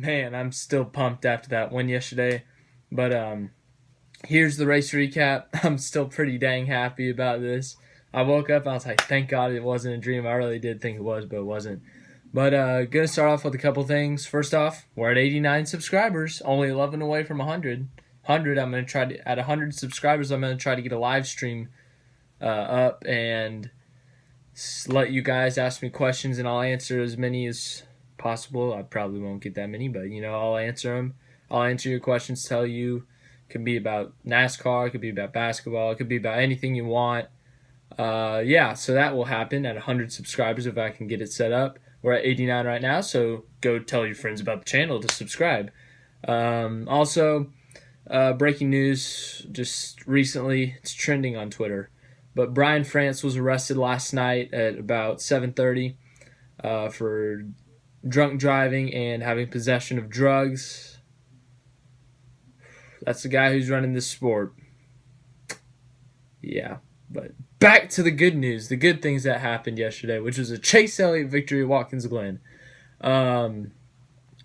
Man, I'm still pumped after that win yesterday. But here's the race recap. I'm still pretty dang happy about this. I woke up, I was like, thank God it wasn't a dream. I really did think it was, but it wasn't. But gonna start off with a couple things. First off, we're at 89 subscribers, only 11 away from 100. I'm gonna try to at 100 subscribers. I'm gonna try to get a live stream up and let you guys ask me questions, and I'll answer as many as possible. I probably won't get that many, but I'll answer them. I'll answer your questions. Tell you, it could be about NASCAR, it could be about basketball, it could be about anything you want. So that will happen at 100 subscribers if I can get it set up. We're at 89 right now, so go tell your friends about the channel to subscribe. Also, breaking news just recently, it's trending on Twitter, but Brian France was arrested last night at about 7:30 for drunk driving and having possession of drugs. That's the guy who's running this sport. Yeah, but back to the good news, the good things that happened yesterday, which was a Chase Elliott victory at Watkins Glen. Man,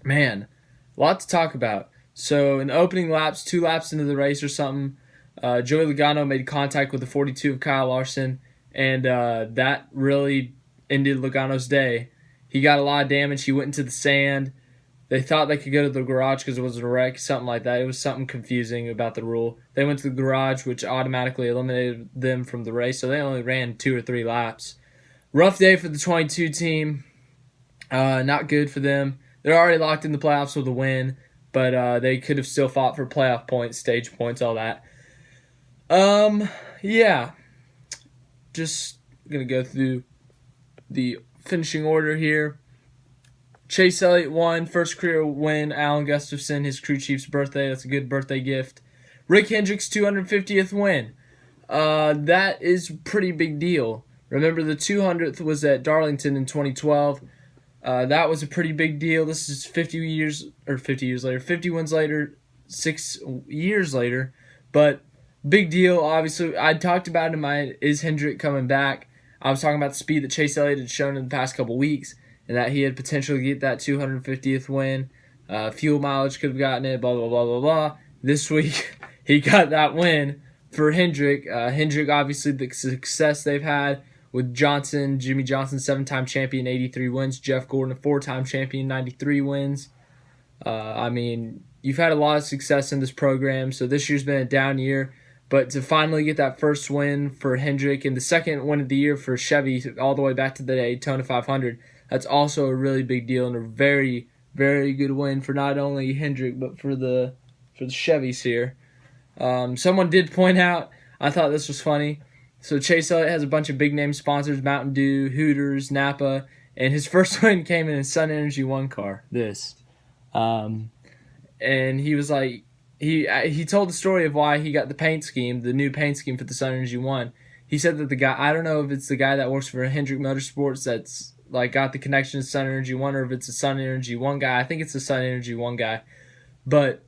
a lot to talk about. So in the opening laps, 2 laps into the race or something, Joey Logano made contact with the 42 of Kyle Larson, and that really ended Logano's day. He got a lot of damage. He went into the sand. They thought they could go to the garage because it was a wreck, something like that. It was something confusing about the rule. They went to the garage, which automatically eliminated them from the race, so they only ran 2 or 3 laps. Rough day for the 22 team. Not good for them. They're already locked in the playoffs with a win, but they could have still fought for playoff points, stage points, all that. Just going to go through the finishing order here. Chase Elliott won, first career win. Alan Gustafson, his crew chief's birthday. That's a good birthday gift. Rick Hendrick's 250th win. That is a pretty big deal. Remember, the 200th was at Darlington in 2012. That was a pretty big deal. This is 50 wins later, 6 years later. But big deal, obviously. I talked about in my Is Hendrick coming back. I was talking about the speed that Chase Elliott had shown in the past couple weeks, and that he had potential to get that 250th win. Fuel mileage could have gotten it, blah, blah, blah, blah, blah. This week, he got that win for Hendrick. Hendrick, obviously, the success they've had with Johnson, Jimmy Johnson, 7-time champion, 83 wins. Jeff Gordon, a 4-time champion, 93 wins. You've had a lot of success in this program, so this year's been a down year. But to finally get that first win for Hendrick and the second win of the year for Chevy all the way back to the Daytona 500, that's also a really big deal and a very, very good win for not only Hendrick but for the Chevys here. Someone did point out, I thought this was funny. So Chase Elliott has a bunch of big name sponsors: Mountain Dew, Hooters, Napa, and his first win came in a Sun Energy One car. And he was like, he told the story of why he got the new paint scheme for the Sun Energy One. He said that the guy, I don't know if it's the guy that works for Hendrick Motorsports that's like got the connection to Sun Energy One, or if it's a Sun Energy One guy. I think it's a Sun Energy One guy, but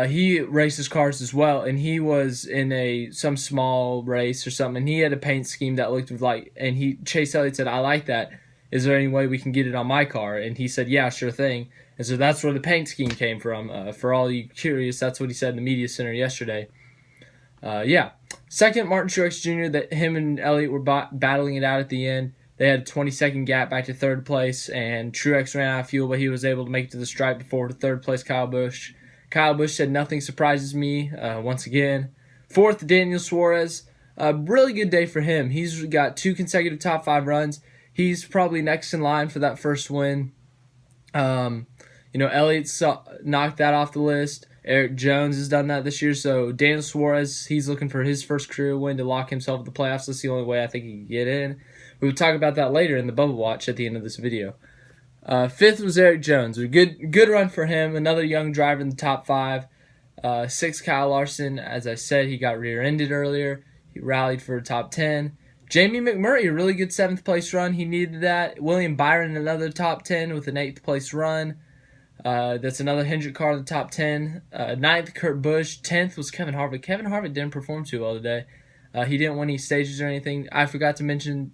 he races cars as well, and he was in some small race or something, and he had a paint scheme that looked like, and Chase Elliott said, "I like that. Is there any way we can get it on my car?" And he said, "Yeah, sure thing." And so that's where the paint scheme came from. For all you curious, that's what he said in the media center yesterday. Second, Martin Truex Jr., that him and Elliott were battling it out at the end. They had a 20-second gap back to third place, and Truex ran out of fuel, but he was able to make it to the stripe before the third place Kyle Busch. Kyle Busch said, "Nothing surprises me," once again. Fourth, Daniel Suarez. A really good day for him. He's got 2 consecutive top 5 runs. He's probably next in line for that first win. Elliott knocked that off the list. Eric Jones has done that this year. So Daniel Suarez, he's looking for his first career win to lock himself in the playoffs. That's the only way I think he can get in. We'll talk about that later in the Bubble Watch at the end of this video. Fifth was Eric Jones. A good run for him. Another young driver in the top 5. 6, Kyle Larson. As I said, he got rear-ended earlier. He rallied for a top 10. Jamie McMurray, a really good 7th place run. He needed that. William Byron, another top 10 with an 8th place run. That's another Hendrick car in the top 10. 9th, Kurt Busch. 10th was Kevin Harvick. Kevin Harvick didn't perform too well today. He didn't win any stages or anything. I forgot to mention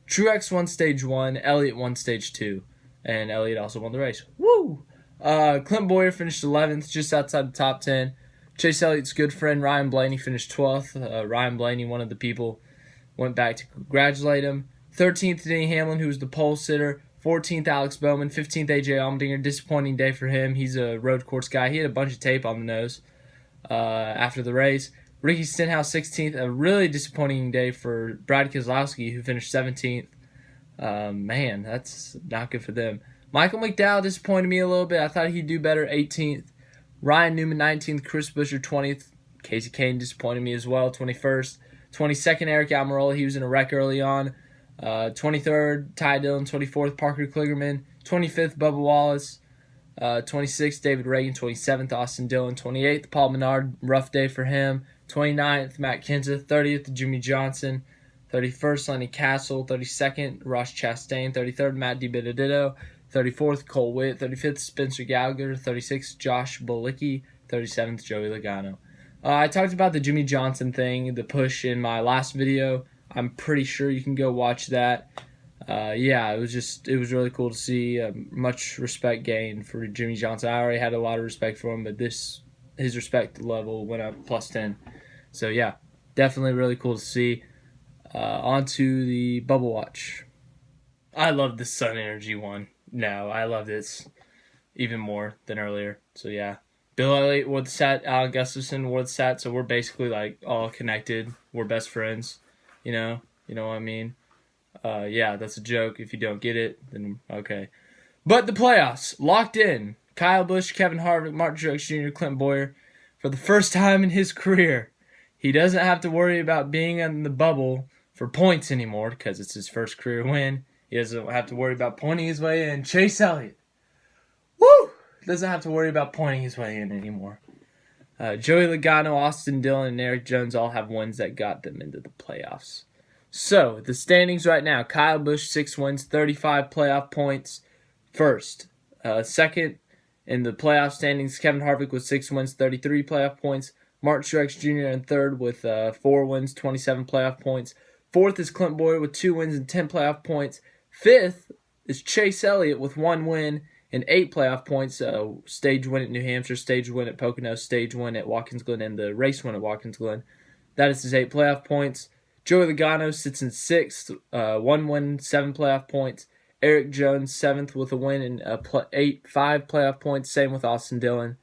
Truex won stage 1. Elliott won stage 2. And Elliott also won the race. Woo! Clint Boyer finished 11th, just outside the top 10. Chase Elliott's good friend Ryan Blaney finished 12th. Ryan Blaney, one of the people, went back to congratulate him. 13th, Denny Hamlin, who was the pole sitter. 14th, Alex Bowman. 15th, AJ Allmendinger. Disappointing day for him. He's a road course guy. He had a bunch of tape on the nose after the race. Ricky Stenhouse, 16th. A really disappointing day for Brad Keselowski, who finished 17th. Man, that's not good for them. Michael McDowell disappointed me a little bit. I thought he'd do better, 18th. Ryan Newman, 19th. Chris Buescher, 20th. Casey Kane disappointed me as well, 21st. 22nd, Eric Almirola. He was in a wreck early on. 23rd, Ty Dillon. 24th, Parker Kligerman. 25th, Bubba Wallace. 26th, David Reagan. 27th, Austin Dillon. 28th, Paul Menard. Rough day for him. 29th, Matt Kenseth. 30th, Jimmy Johnson. 31st, Lenny Castle. 32nd, Ross Chastain. 33rd, Matt DiBenedetto. 34th, Cole Witt. 35th, Spencer Gallagher. 36th, Josh Bilicki. 37th, Joey Logano. I talked about the Jimmy Johnson thing, the push, in my last video. I'm pretty sure you can go watch that. Yeah, it was really cool to see. Much respect gained for Jimmy Johnson. I already had a lot of respect for him, but his respect level went up +10. So yeah, definitely really cool to see. On to the Bubble Watch. I love the Sun Energy one. No, I love this even more than earlier. So yeah. Bill Elliott wore the stat, Alan Gustafson wore the stat, so we're basically like all connected. We're best friends, you know what I mean? Yeah, that's a joke. If you don't get it, then okay. But the playoffs, locked in. Kyle Busch, Kevin Harvick, Martin Truex Jr., Clint Boyer. For the first time in his career, he doesn't have to worry about being in the bubble for points anymore because it's his first career win. He doesn't have to worry about pointing his way in. Chase Elliott, woo! Doesn't have to worry about pointing his way in anymore. Joey Logano, Austin Dillon, and Eric Jones all have wins that got them into the playoffs. So, the standings right now. Kyle Busch, 6 wins, 35 playoff points. First. Second in the playoff standings, Kevin Harvick with 6 wins, 33 playoff points. Martin Truex Jr. in third with 4 wins, 27 playoff points. Fourth is Clint Boyer with 2 wins and 10 playoff points. Fifth is Chase Elliott with 1 win and 8 playoff points. Stage win at New Hampshire, stage win at Pocono, stage win at Watkins Glen, and the race win at Watkins Glen. That is his 8 playoff points. Joey Logano sits in 6th, 1 win, 7 playoff points. Eric Jones, 7th with a win and 5 playoff points. Same with Austin Dillon.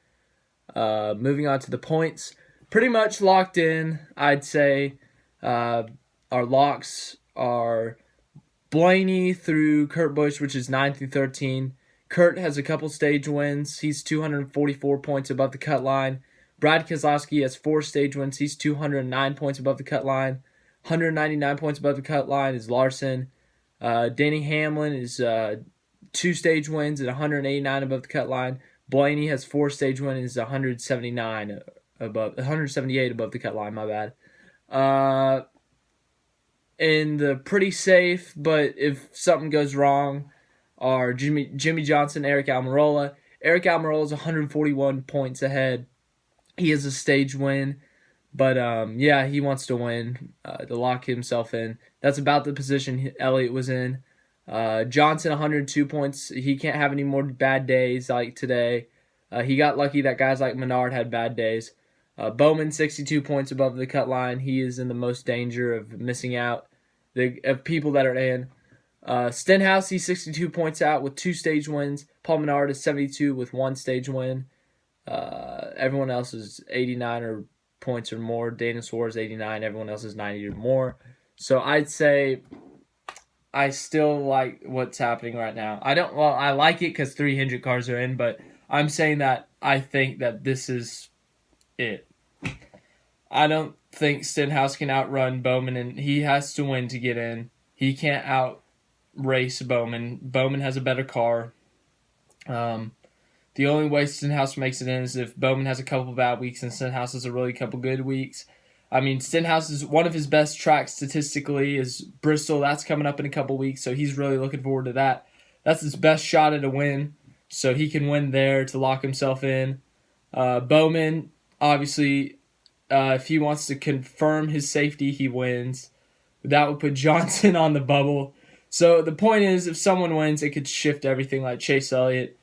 Moving on to the points. Pretty much locked in, I'd say. Our locks are Blaney through Kurt Busch, which is 9 through 13. Kurt has a couple stage wins. He's 244 points above the cut line. Brad Keselowski has 4 stage wins. He's 209 points above the cut line. 199 points above the cut line is Larson. Denny Hamlin is 2 stage wins at 189 above the cut line. Blaney has 4 stage wins and is 178 above the cut line. My bad. In the pretty safe, but if something goes wrong, are Jimmy Johnson, Eric Almirola. Eric Almirola is 141 points ahead. He has a stage win, but yeah, he wants to win to lock himself in. That's about the position Elliott was in. Johnson, 102 points. He can't have any more bad days like today. He got lucky that guys like Menard had bad days. Bowman, 62 points above the cut line. He is in the most danger of missing out of people that are in. Stenhouse, he's 62 points out with 2 stage wins. Paul Menard is 72 with 1 stage win. Everyone else is 89 or points or more. Daniel Suarez, 89. Everyone else is 90 or more. So I'd say I still like what's happening right now. I like it because 3 Hendrick cars are in, but I'm saying that I think that this is it. I don't think Stenhouse can outrun Bowman, and he has to win to get in. He can't outrace Bowman. Bowman has a better car. The only way Stenhouse makes it in is if Bowman has a couple bad weeks and Stenhouse has a really couple good weeks. I mean, Stenhouse is one of his best tracks statistically is Bristol. That's coming up in a couple weeks, so he's really looking forward to that. That's his best shot at a win, so he can win there to lock himself in. Bowman, obviously, if he wants to confirm his safety, he wins. That would put Johnson on the bubble. So the point is, if someone wins, it could shift everything like Chase Elliott.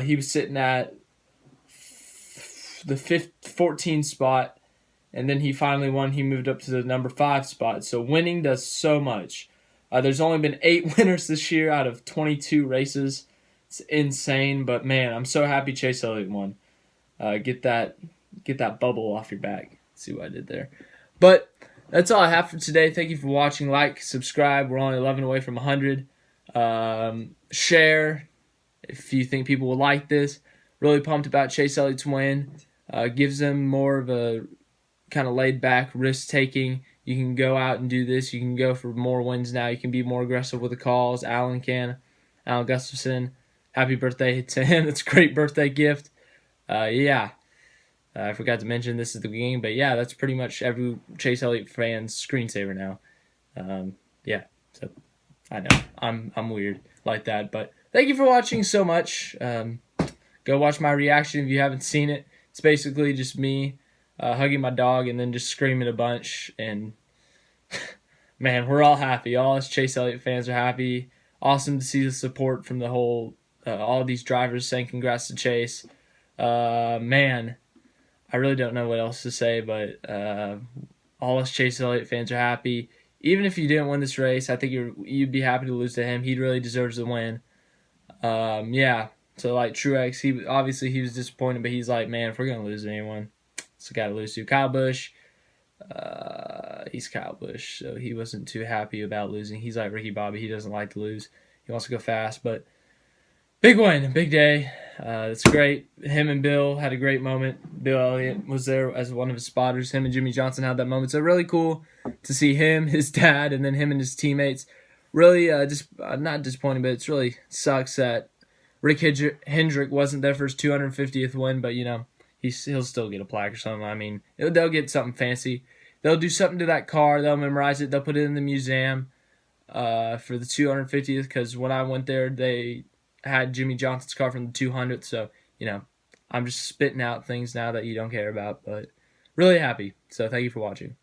He was sitting at the 14 spot, and then he finally won. He moved up to the number 5 spot. So winning does so much. There's only been 8 winners this year out of 22 races. It's insane, but man, I'm so happy Chase Elliott won. Get that bubble off your back. See what I did there. But that's all I have for today. Thank you for watching. Like, subscribe. We're only 11 away from 100. Share if you think people will like this. Really pumped about Chase Elliott's win. Gives them more of a kind of laid-back, risk-taking. You can go out and do this. You can go for more wins now. You can be more aggressive with the calls. Alan Gustafson. Happy birthday to him. It's a great birthday gift. I forgot to mention this at the beginning, but yeah, that's pretty much every Chase Elliott fan's screensaver now. So I know I'm weird like that, but thank you for watching so much. Go watch my reaction if you haven't seen it. It's basically just me hugging my dog and then just screaming a bunch, and man, we're all happy. All us Chase Elliott fans are happy. Awesome to see the support from the whole all of these drivers saying congrats to Chase. Man, I really don't know what else to say, but all us Chase Elliott fans are happy. Even if you didn't win this race, I think you'd be happy to lose to him. He really deserves the win. So like Truex, he was disappointed, but he's like, man, if we're gonna lose to anyone, it's got to lose to Kyle Busch. He's Kyle Busch, so he wasn't too happy about losing. He's like Ricky Bobby. He doesn't like to lose. He wants to go fast, but big win, big day. It's great. Him and Bill had a great moment. Bill Elliott was there as one of his spotters. Him and Jimmy Johnson had that moment. So really cool to see him, his dad, and then him and his teammates. Really not disappointing, but it's really sucks that Rick Hendrick wasn't there for his 250th win, but he'll still get a plaque or something. I mean, they'll get something fancy. They'll do something to that car. They'll memorize it. They'll put it in the museum for the 250th, because when I went there, they had Jimmy Johnson's car from the 200th. So, I'm just spitting out things now that you don't care about, but really happy. So thank you for watching.